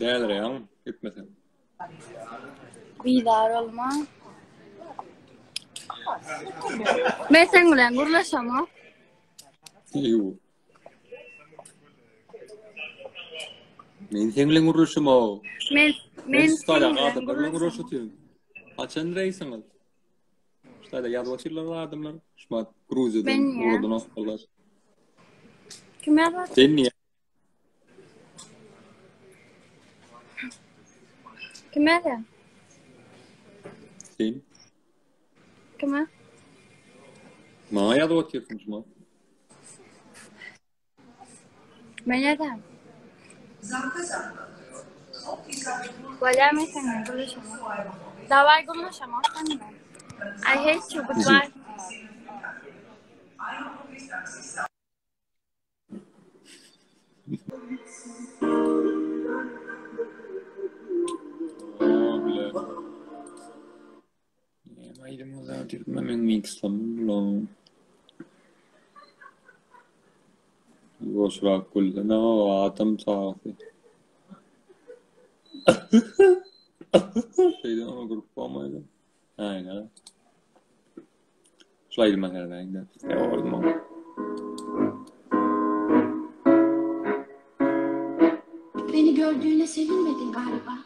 Değerler ya. Gitmesin. Bidar olma. Men sen bilen gurlaşama. Yuh. Men sen bilen uğraşım o. Men Stayda sen bilen kadar bilen gurlaşama. uğraşıyorum. Kaçan reysiniz? Stayda yazıcılar vardımlar. Şumat Gruziyadan, Ben ya. oradan asırlar. Kim yazar? Sen niye? Kim yazar? Sen? Kim? Bana yazı atıyorsun Şumat. Ben yazar. Valla men sen bilen gurlaşama. Davay gurlaşama. I hate you, goodbye. Bile. Maydım o zaman tükürme men mixlamım lan. Boşrak kulda. Ne o atam sağlığı. Şeyden ama grup olmaydı. Aynen. Şulaydım ben herhalde. Ne oldu ama. Beni gördüğüne sevinmedin galiba.